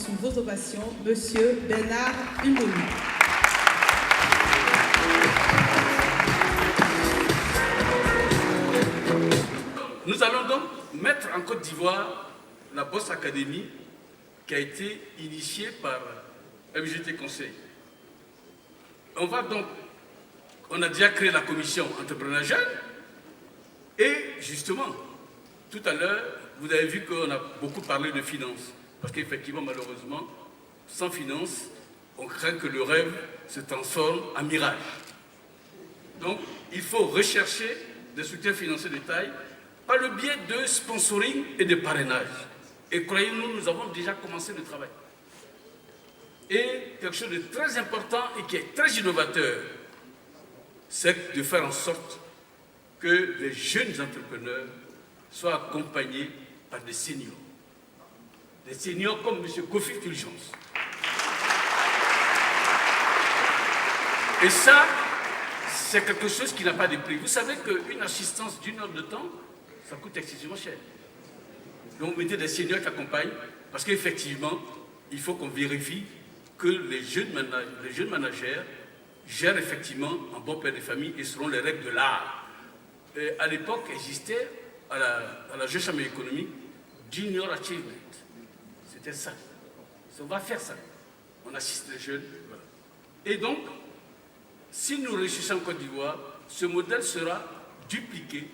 sous vos ovations M. Bernard Umboni. Nous allons donc mettre en Côte d'Ivoire la Boss Academy qui a été initiée par MGT Conseil. On a déjà créé la commission entrepreneur jeune et justement, tout à l'heure, vous avez vu qu'on a beaucoup parlé de finances. Parce qu'effectivement, malheureusement, sans finances, on craint que le rêve se transforme en mirage. Donc, il faut rechercher des soutiens financiers de taille par le biais de sponsoring et de parrainage. Et croyez-nous, nous avons déjà commencé le travail. Et quelque chose de très important et qui est très innovateur, c'est de faire en sorte que les jeunes entrepreneurs soient accompagnés par des seniors. Des seniors comme M. Kofi Fulgence. Et ça, c'est quelque chose qui n'a pas de prix. Vous savez qu'une assistance d'une heure de temps, ça coûte excessivement cher. Donc, vous mettez des seniors qui accompagnent, parce qu'effectivement, il faut qu'on vérifie que les jeunes managers gèrent effectivement un bon père de famille et selon les règles de l'art. À l'époque, existait à la Jeune Chambre économique Junior Achievement. C'était ça. On va faire ça. On assiste les jeunes. Voilà. Et donc, si nous réussissons en Côte d'Ivoire, ce modèle sera dupliqué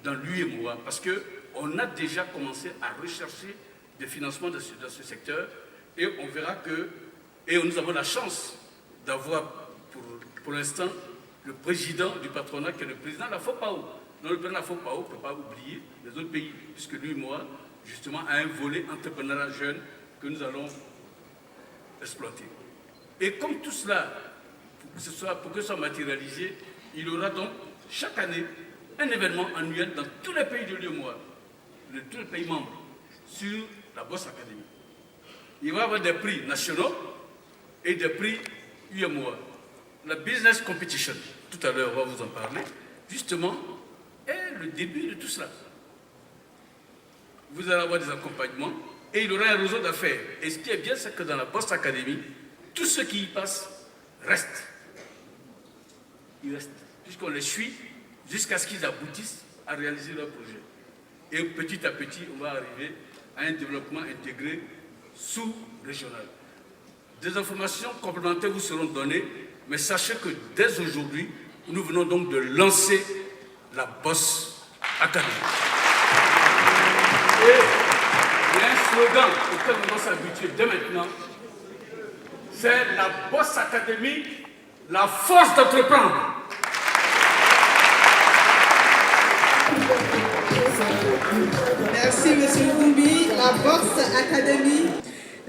dans l'UEMOA parce qu'on a déjà commencé à rechercher des financements dans ce secteur et on verra que, et nous avons la chance d'avoir pour l'instant le président du patronat qui est le président de la FOPAO. Donc le président de la FOPAO ne peut pas oublier les autres pays puisque l'UEMOA justement a un volet entrepreneuriat jeune que nous allons exploiter. Et comme tout cela, pour que ce soit matérialisé, il y aura donc chaque année un événement annuel dans tous les pays de l'UEMOA, tous les pays membres, sur la Boss Academy. Il va y avoir des prix nationaux et des prix UEMOA. La Business Competition, tout à l'heure on va vous en parler, justement, est le début de tout cela. Vous allez avoir des accompagnements et il y aura un réseau d'affaires. Et ce qui est bien, c'est que dans la Boss Academy, tous ceux qui y passent restent. Ils restent, puisqu'on les suit jusqu'à ce qu'ils aboutissent à réaliser leur projet. Et petit à petit, on va arriver à un développement intégré sous-régional. Des informations complémentaires vous seront données, mais sachez que dès aujourd'hui, nous venons donc de lancer la Boss Academy. Et il y a un slogan auquel on doit s'habituer dès maintenant, c'est la Boss Academy, la force d'entreprendre. Merci M. Koumbi. La Boss Academy.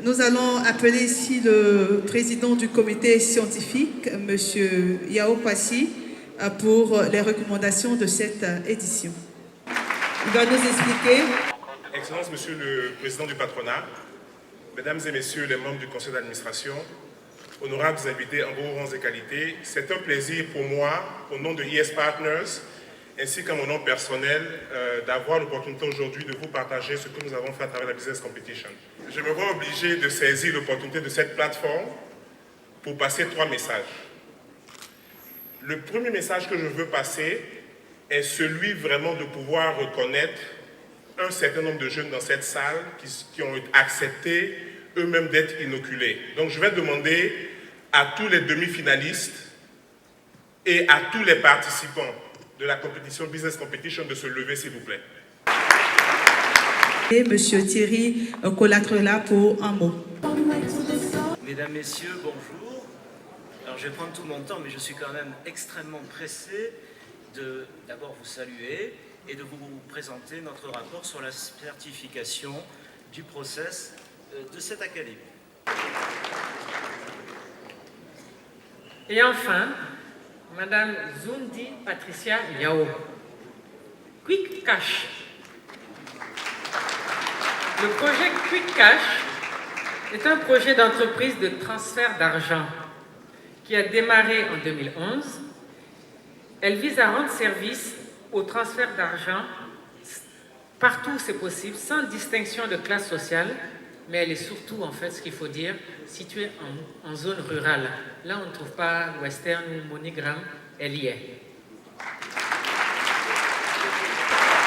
Nous allons appeler ici le président du comité scientifique, M. Yao Passi, pour les recommandations de cette édition. Il va nous expliquer. Excellence, Monsieur le Président du patronat, Mesdames et Messieurs les membres du conseil d'administration, honorables invités en vos rangs et qualités, c'est un plaisir pour moi, au nom de ES Partners, ainsi qu'à mon nom personnel, d'avoir l'opportunité aujourd'hui de vous partager ce que nous avons fait à travers la Business Competition. Je me vois obligé de saisir l'opportunité de cette plateforme pour passer 3 messages. Le premier message que je veux passer est celui vraiment de pouvoir reconnaître un certain nombre de jeunes dans cette salle qui ont accepté eux-mêmes d'être inoculés. Donc je vais demander à tous les demi-finalistes et à tous les participants de la compétition Business Competition de se lever, s'il vous plaît. Et Monsieur Thierry Colatrela pour un mot. Mesdames, Messieurs, bonjour. Alors je vais prendre tout mon temps, mais je suis quand même extrêmement pressé de d'abord vous saluer et de vous présenter notre rapport sur la certification du process de cette académie. Et enfin, Madame Zundi Patricia Yao. Quick Cash. Le projet Quick Cash est un projet d'entreprise de transfert d'argent qui a démarré en 2011. Elle vise à rendre service au transfert d'argent partout où c'est possible, sans distinction de classe sociale, mais elle est surtout, en fait, ce qu'il faut dire, située en zone rurale. Là, on ne trouve pas Western ou MoneyGram, elle y est.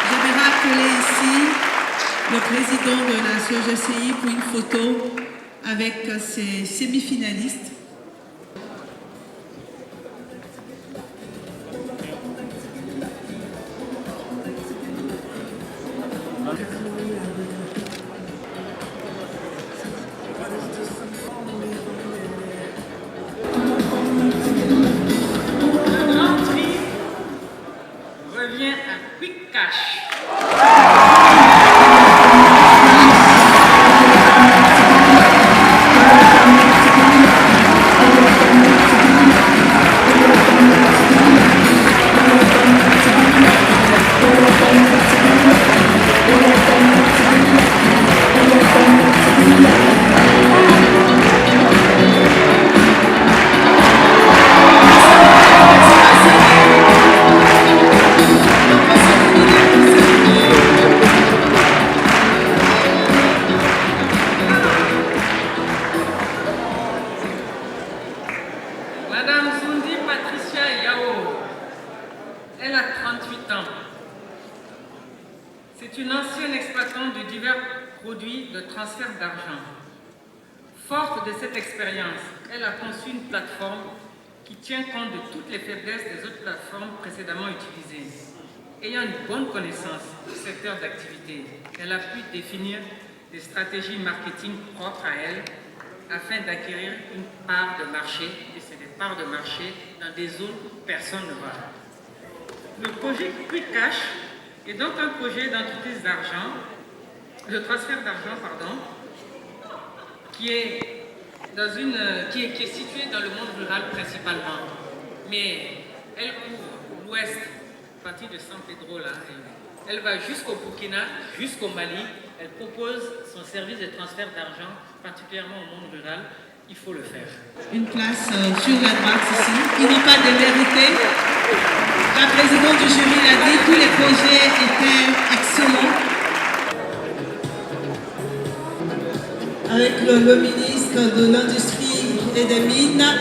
Je vais rappeler ici le président de la COGCI pour une photo avec ses semi-finalistes. Le Grand Prix revient à Quick Cash. Madame Zundi Patricia Yao, elle a 38 ans. C'est une ancienne exploitante de divers produits de transfert d'argent. Forte de cette expérience, elle a conçu une plateforme qui tient compte de toutes les faiblesses des autres plateformes précédemment utilisées. Ayant une bonne connaissance du secteur d'activité, elle a pu définir des stratégies marketing propres à elle afin d'acquérir une part de marché, et c'est des parts de marché dans des zones où personne ne va. Le projet Quick Cash est donc un projet d'entreprise d'argent, de transfert d'argent, pardon, qui est situé dans le monde rural principalement. Mais elle couvre l'ouest, à partir de San Pedro, là, elle va jusqu'au Burkina, jusqu'au Mali. Elle propose son service de transfert d'argent, particulièrement au monde rural. Il faut le faire. Une place sur la droite ici. Ils n'ont pas de vérité. La présidente du jury l'a dit, tous les projets étaient excellents. Avec le ministre de l'Industrie et des Mines.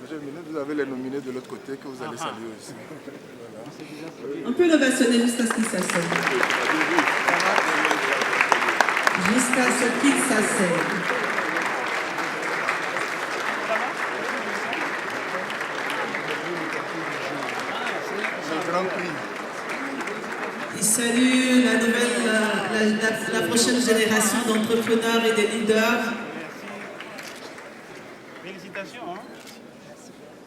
Monsieur le ministre, vous avez les nominés de l'autre côté que vous allez saluer aussi. On peut l'ovationner jusqu'à ce qu'il s'asseye. Jusqu'à ce qu'il s'asseye. Le Grand Prix. Il salue la prochaine génération d'entrepreneurs et de leaders. Félicitations, hein.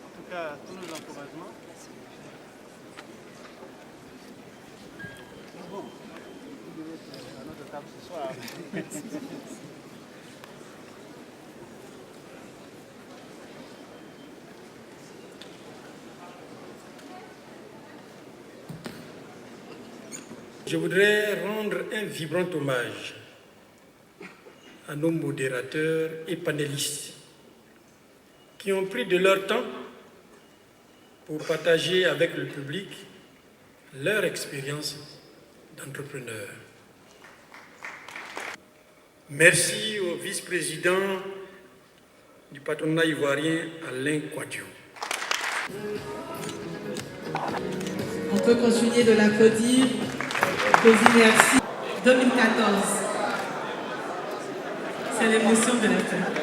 En tout cas, tous nos encouragements. Bon, vous devez être à notre table ce soir. Je voudrais rendre un vibrant hommage à nos modérateurs et panélistes qui ont pris de leur temps pour partager avec le public leur expérience d'entrepreneur. Merci au vice-président du patronat ivoirien, Alain Kouadio. On peut continuer de l'applaudir. Merci. 2014. C'est l'émotion de la fête.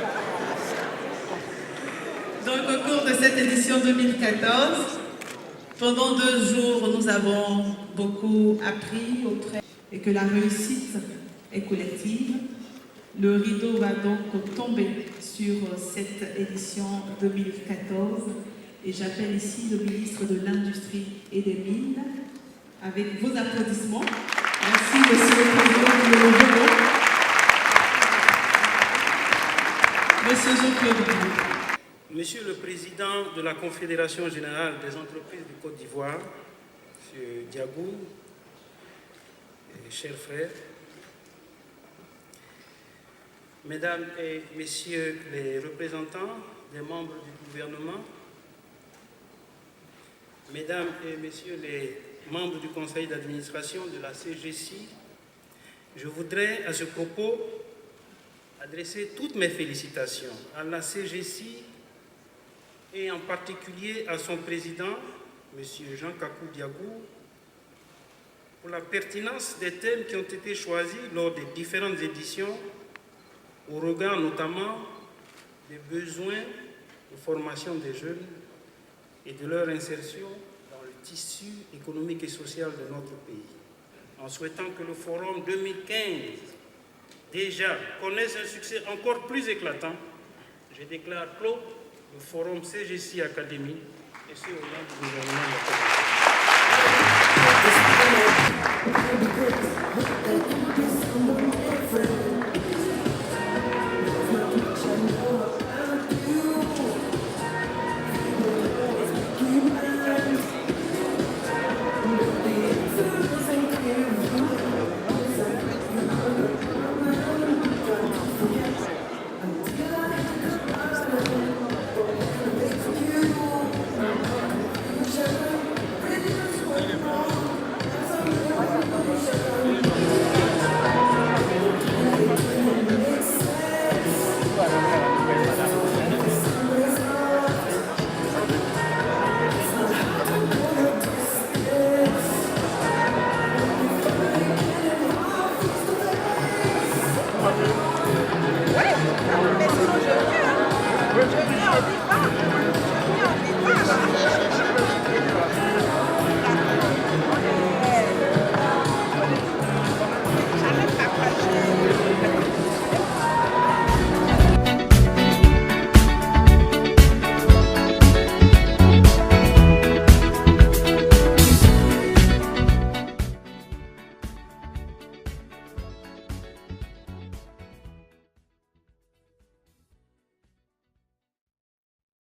Donc, au cours de cette édition 2014, pendant 2 jours, nous avons beaucoup appris et que la réussite est collective. Le rideau va donc tomber sur cette édition 2014 et j'appelle ici le ministre de l'Industrie et des Mines avec vos applaudissements. Merci, monsieur le président de l'Europe. Monsieur Jean-Claude Bou. Monsieur le président de la Confédération générale des entreprises du Côte d'Ivoire, monsieur Diagou, chers frères, Mesdames et Messieurs les représentants des membres du gouvernement, Mesdames et Messieurs les membres du conseil d'administration de la CGC, je voudrais à ce propos adresser toutes mes félicitations à la CGC et en particulier à son président, M. Jean Kakou Diagou, pour la pertinence des thèmes qui ont été choisis lors des différentes éditions, au regard notamment des besoins de formation des jeunes et de leur insertion dans le tissu économique et social de notre pays. En souhaitant que le Forum 2015 déjà connaisse un succès encore plus éclatant, je déclare clos le Forum CGC Academy et ce au nom du gouvernement de la